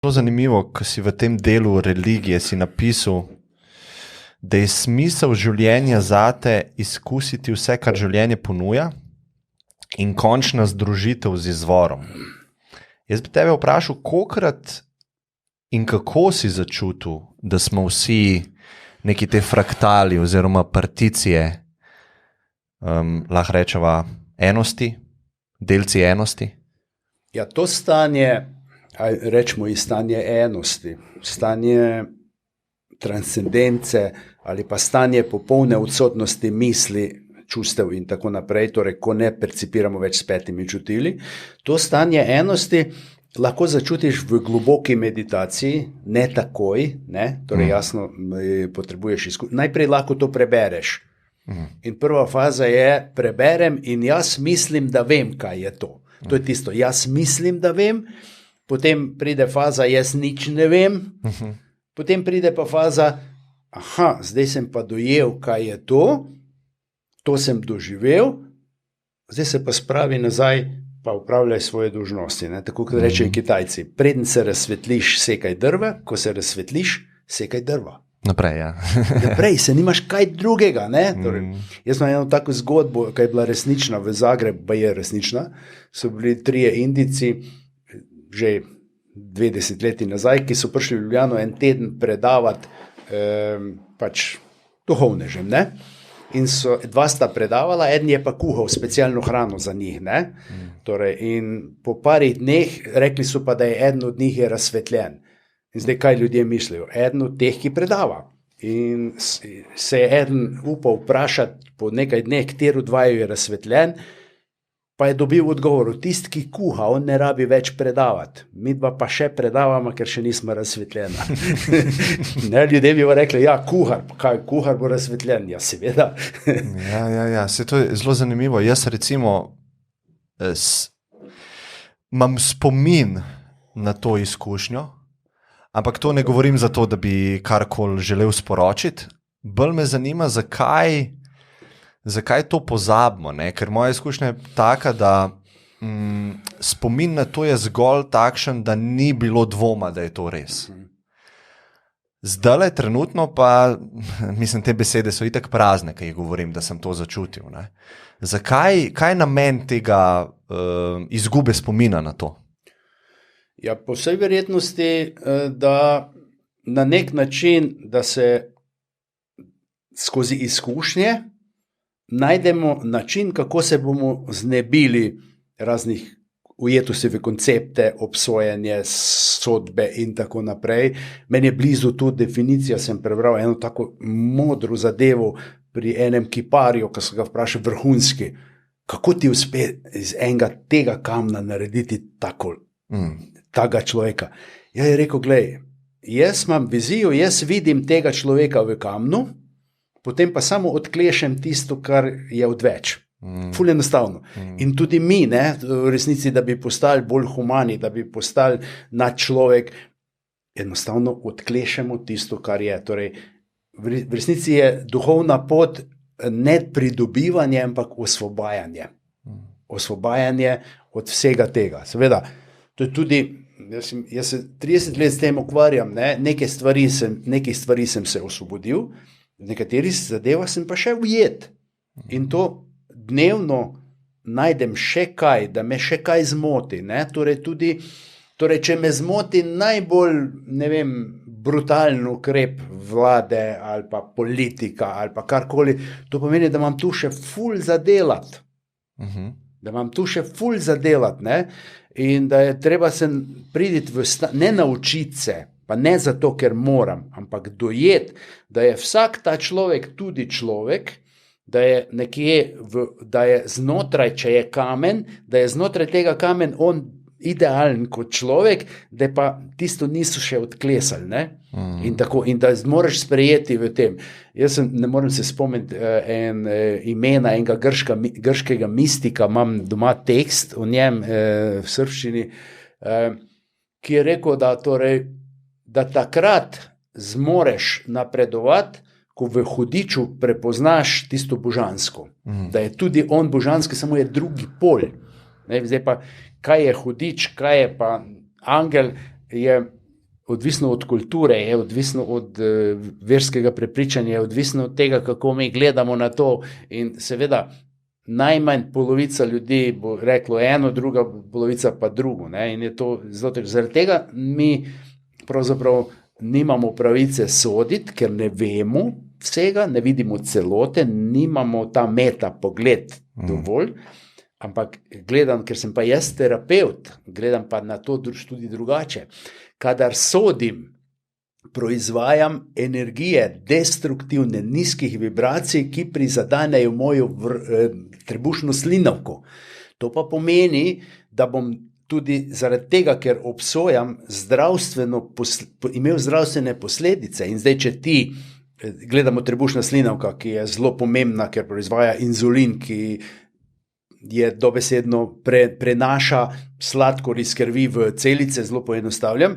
Zelo zanimivo, ko si v tem delu religije si napisal, da je smisel življenja zate izkusiti vse, kar življenje ponuja in končna združitev z izvorom. Jaz bi tebe vprašal, kolikrat in kako si začutil, da smo vsi neki te fraktali oziroma particije, lahko rečeva enosti, delci enosti? Ja, to stanje, rečemo i stanje enosti, stanje transcendence ali pa stanje popolne odsotnosti misli, čustev in tako naprej, torej ko ne percipiramo več s petimi čutili, to stanje enosti lahko začutiš v globoki meditaciji, ne takoj, ne? Torej jasno potrebuješ najprej lahko to prebereš. In prva faza je, preberem in jaz mislim, da vem, kaj je to. To je tisto, jaz mislim, da vem, potem pride faza, jaz nič ne vem, potem pride pa faza, zdaj sem pa dojel, kaj je to sem doživel, zdaj se pa spravi nazaj, pa upravljaj svoje dolžnosti. Ne? Tako kot rečejo Kitajci, preden se razsvetliš, sekaj drva, ko se razsvetliš, sekaj drva. Naprej, ja. Naprej, se nimaš kaj drugega. Ne? Torej, jaz sem eno tako zgodbo, ki je bila resnična v Zagrebu, pa je resnična, so bili 3 Indijci, že 20 leti nazaj, ki so prišli v Ljubljano en teden predavati pač duhovnežem, ne? In so, 2 sta predavala, eden je pa kuhal specialno hrano za njih, ne? Torej, in po parih dneh rekli so pa, da je eden od njih je razsvetljen. In zdaj, kaj ljudje mislijo? Eden od teh, ki predava. In se je eden upal vprašati po nekaj dneh, katero 2 je razsvetljen, pa je dobil odgovor, tisti, ki kuha, on ne rabi več predavati. Mi dva pa še predavamo, ker še nismo razsvetljena. Ne, ljudje bi rekli, ja, kuhar, kaj, kuhar bo razsvetljen? Ja, seveda. Ja, se to je zelo zanimivo. Jaz recimo imam spomin na to izkušnjo, ampak to ne govorim zato, da bi karkoli želel sporočiti. Bolj me zanima, zakaj to pozabimo, ne? Ker moja izkušnja je taka, da spomin na to je zgolj takšen, da ni bilo dvoma, da je to res. Zdajle trenutno pa, mislim, te besede so itak prazne, ki jih govorim, da sem to začutil. Ne? Zakaj, kaj je namen tega izgube spomina na to? Ja, po vsej verjetnosti, da na nek način, da se skozi izkušnje najdemo način, kako se bomo znebili raznih ujetosti v koncepte, obsojanje, sodbe in tako naprej. Meni je blizu tu definicija, sem prebral eno tako modro zadevo pri enem kiparju, ko so ga vprašali vrhunski, kako ti uspe iz enega tega kamna narediti takega človeka. Ja, je rekel, glej, jaz imam vizijo, jaz vidim tega človeka v kamnu, potem pa samo odklešem tisto, kar je odveč. Ful enostavno. In tudi mi, ne, v resnici, da bi postali bolj humani, da bi postali nadčlovek, enostavno odklešemo tisto, kar je. Torej, v resnici je duhovna pot ne pridobivanje, ampak osvobajanje. Osvobajanje od vsega tega. Seveda, to je tudi, jaz se 30 let s tem ukvarjam, ne, nekaj stvari sem se osvobodil, v nekaterih zadevah sem pa še ujet. In to dnevno najdem še kaj, da me še kaj zmoti. Ne? Torej, če me zmoti najbolj, ne vem, brutalen ukrep vlade ali pa politika ali pa karkoli, to pomeni, da imam tu še ful zadelati. Da imam tu še ful zadelati, ne? In da je treba se priditi ne naučiti se, pa ne zato, ker moram, ampak dojeti, da je vsak ta človek tudi človek, da je nekje, da je znotraj, če je kamen, da je znotraj tega kamen on idealen kot človek, da pa tisto niso še odklesali. Ne? In da moraš sprejeti v tem. Jaz ne morem se spomniti imena enega grškega mistika, imam doma tekst o njem v srbščini, ki je rekel, da takrat zmoreš napredovati, ko v hudiču prepoznaš tisto božansko. Da je tudi on božanski, samo je drugi pol. Zdaj pa, kaj je hudič, kaj je pa angel, je odvisno od kulture, je odvisno od verskega prepričanja, je odvisno od tega, kako mi gledamo na to. In seveda, najmanj polovica ljudi bo reklo eno, druga polovica pa drugo. Ne? In je to zelo težko. Zaradi tega mi pravzaprav nimamo pravice soditi, ker ne vemo vsega, ne vidimo celote, nimamo ta meta pogled dovolj. Ampak gledam, ker sem pa jaz terapeut, gledam pa na to tudi drugače. Kadar sodim, proizvajam energije destruktivne, nizkih vibracij, ki prizadanejo mojo trebušno slinavko. To pa pomeni, da bom tudi zaradi tega, ker obsojam imel zdravstvene posledice. In zdaj, če ti gledamo trebušna slinavka, ki je zelo pomembna, ker proizvaja inzulin, ki je dobesedno prenaša sladkor iz krvi v celice, zelo poenostavljam.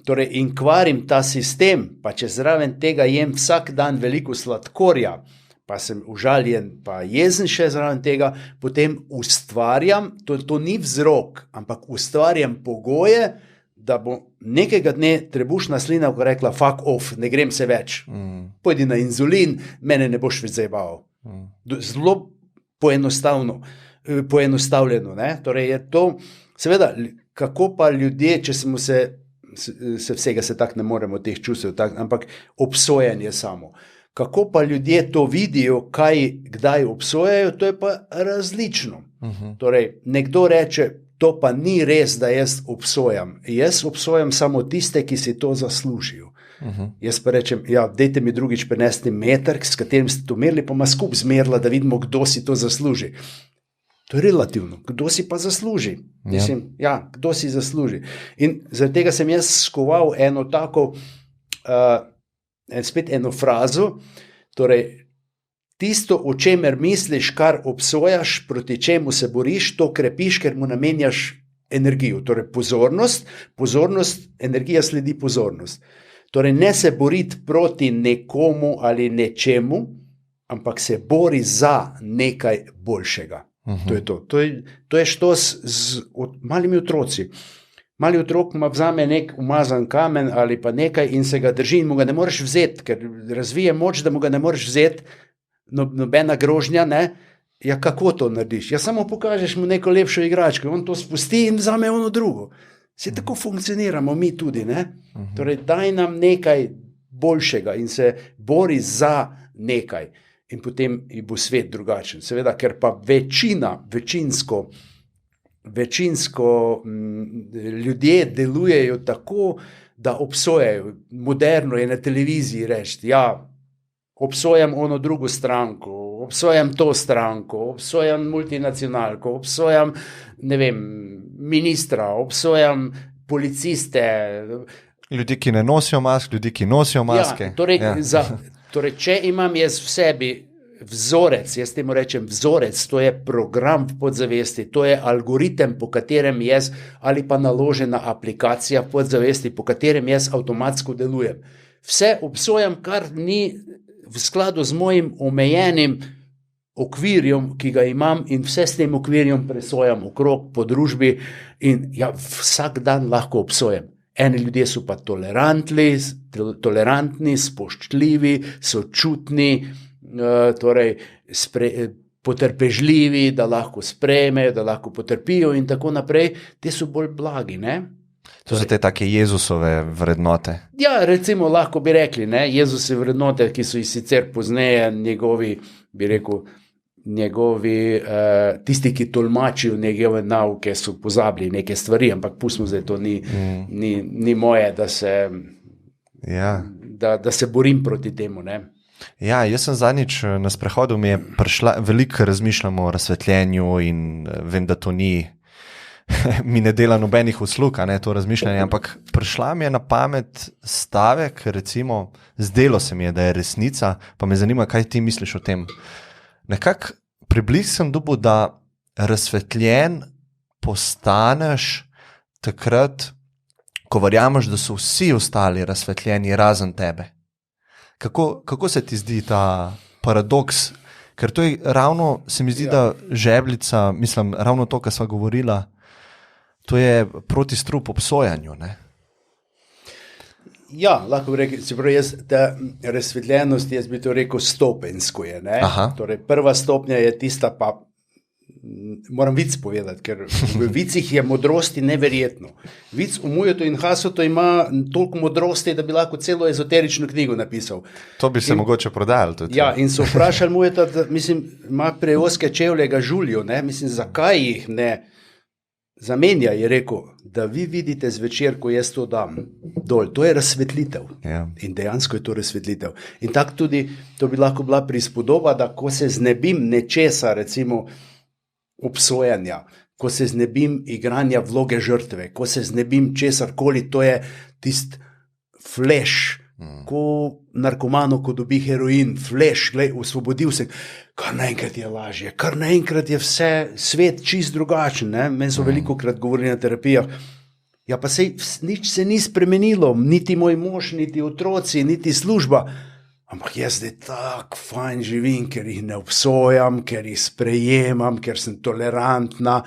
Torej, in kvarim ta sistem, pa če zraven tega jem vsak dan veliko sladkorja, pa sem užaljen, pa jezen še zraven tega, potem ustvarjam, to ni vzrok, ampak ustvarjam pogoje, da bo nekega dne trebušna slinavka rekla fuck off, ne grem se več. Pojdi na inzulin, mene ne boš več zajebaval. Zelo poenostavljeno. Ne? Torej je to, seveda, kako pa ljudje, če smo se vsega se tak ne moremo teh čustev, ampak obsojanje samo. Kako pa ljudje to vidijo, kdaj obsojajo, to je pa različno. Torej, nekdo reče, to pa ni res, da jaz obsojam. Jaz obsojam samo tiste, ki si to zaslužijo. Jaz pa rečem, ja, dejte mi drugič prenesti meter, s katerim ste to merili, pa ma skup zmerila, da vidimo, kdo si to zasluži. To je relativno. Kdo si pa zasluži? Mislim, kdo si zasluži? In zaradi tega sem jaz skoval eno tako, spet eno frazo, torej, tisto, o čemer misliš, kar obsojaš, proti čemu se boriš, to krepiš, ker mu namenjaš energijo. Torej, pozornost, energija sledi pozornost. Torej, ne se boriti proti nekomu ali nečemu, ampak se bori za nekaj boljšega. To je to. To je što z malimi otroci. Mali otrok ima vzame nek umazan kamen ali pa nekaj in se ga drži in mu ga ne moreš vzeti, ker razvije moč, da mu ga ne moreš vzeti, nobena grožnja, ne? Ja, kako to narediš? Ja, samo pokažeš mu neko lepšo igračko, on to spusti in vzame ono drugo. Vse tako funkcioniramo mi tudi, ne? Torej, daj nam nekaj boljšega in se bori za nekaj. In potem bo svet drugačen. Seveda, ker pa večinsko ljudje delujejo tako, da obsojajo. Moderno je na televiziji reči, ja, obsojam ono drugo stranko, obsojam to stranko, obsojam multinacionalko, obsojam, ne vem, ministra, obsojam policiste. Ljudi, ki ne nosijo mask, ljudi, ki nosijo maske. Torej, če imam jaz v sebi vzorec, jaz temu rečem vzorec, to je program v podzavesti, to je algoritem, po katerem jaz, ali pa naložena aplikacija v podzavesti, po katerem jaz avtomatsko delujem. Vse obsojam, kar ni v skladu z mojim omejenim okvirjem, ki ga imam, in vse s tem okvirjem presojam okrog po družbi in vsak dan lahko obsojam. Eni ljudje so pa tolerantni, spoštljivi, sočutni, torej potrpežljivi, da lahko sprejmejo, da lahko potrpijo in tako naprej. Te so bolj blagi, ne? To so te take Jezusove vrednote. Ja, recimo lahko bi rekli, ne, Jezusove vrednote, ki so jih sicer pozneje tisti, ki tolmačijo njegove nauke, so pozabili neke stvari, ampak pustimo zdaj, to ni moje, da se borim proti temu, ne. Ja, jaz sem zadnjič na sprehodu, mi je prišla, veliko razmišljamo o razsvetljenju in vem, da to mi ne dela nobenih uslug, ne, to razmišljanje, ampak prišla mi je na pamet stavek, recimo, zdelo se mi je, da je resnica, pa me zanima, kaj ti misliš o tem. Nekako približ sem dobil, da razsvetljen postaneš takrat, ko verjameš, da so vsi ostali razsvetljeni razen tebe. Kako se ti zdi ta paradoks? Ker to je ravno, se mi zdi, da žebljica, mislim, ravno to, kar sva govorila, to je protistrup obsojanju, ne? Ja, lahko bi rekel, ta razsvetljenost, jaz bi to rekel, stopenjsko je. Torej, prva stopnja je tista, pa moram vic povedati, ker v vicih je modrosti neverjetno. Vic v Mujetu in Hasutu ima toliko modrosti, da bi lahko celo ezoterično knjigo napisal. To bi se mogoče prodajalo tudi. Ja, in so vprašali Mujeta, da ima preoske čevlje ga žuljo, zakaj jih ne zamenja, je rekel, da vi vidite zvečer, ko jaz to dam dol, to je razsvetlitev. Ja. In dejansko je to razsvetlitev. In tako tudi, to bi lahko bila prispodoba, da ko se znebim nečesa, recimo obsojanja, ko se znebim igranja vloge žrtve, ko se znebim česarkoli, to je tist flash, ko narkomano, ko dobi heroin, flash, glej, osvobodil se, kar naenkrat je lažje, kar naenkrat je vse, svet čist drugačen, meni so veliko krat govorili na terapijah, ja pa sej, nič se ni spremenilo, niti moj mož, niti otroci, niti služba, ampak jaz zdaj tako fajn živim, ker jih ne obsojam, ker jih sprejemam, ker sem tolerantna,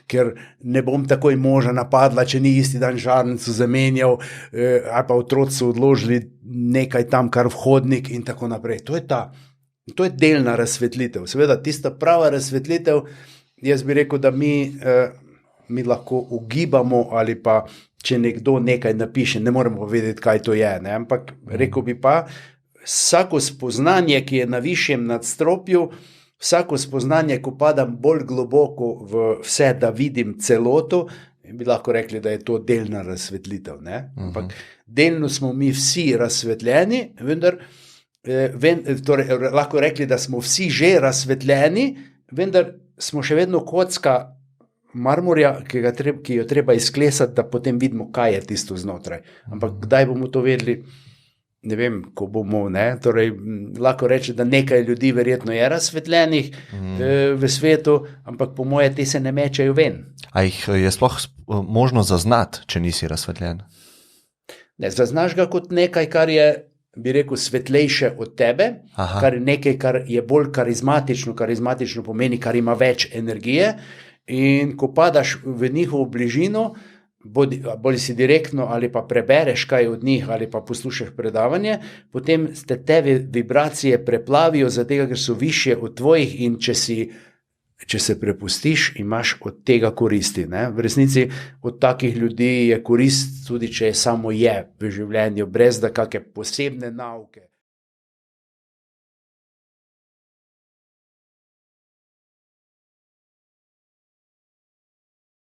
ker ne bom takoj moža napadla, če ni isti dan žarnico zamenjal, ali pa otroci so odložili nekaj tam, kar v hodnik in tako naprej. To je delna razsvetlitev. Seveda, tista prava razsvetlitev, jaz bi rekel, da mi lahko ugibamo ali pa, če nekdo nekaj napiše, ne moremo vedeti, kaj to je, ampak rekel bi pa, vsako spoznanje, ki je na višjem nadstropju, vsako spoznanje, ko padam bolj globoko v vse, da vidim celoto, bi lahko rekli, da je to delna razsvetlitev. Ampak delno smo mi vsi razsvetljeni, vendar torej, lahko rekli, da smo vsi že razsvetljeni, vendar smo še vedno kocka marmorja, ki jo treba izklesati, da potem vidimo, kaj je tisto znotraj. Ampak kdaj bomo to vedeli? Ne vem, ko bomo, torej, lahko reči, da nekaj ljudi verjetno je razsvetljenih v svetu, ampak po moje te se ne mečejo ven. A jih je sploh možno zaznati, če nisi razsvetljen? Ne, zaznaš ga kot nekaj, kar je, bi rekel, svetlejše od tebe, kar je nekaj, kar je bolj karizmatično pomeni, kar ima več energije, in ko padaš v njihovo bližino, bolj si direktno ali pa prebereš kaj od njih ali pa poslušaš predavanje, potem te vibracije preplavijo zato, ker so višje od tvojih in če se prepustiš, imaš od tega koristi. V resnici od takih ljudi je korist tudi, če je samo v življenju, brez da kakšne posebne nauke.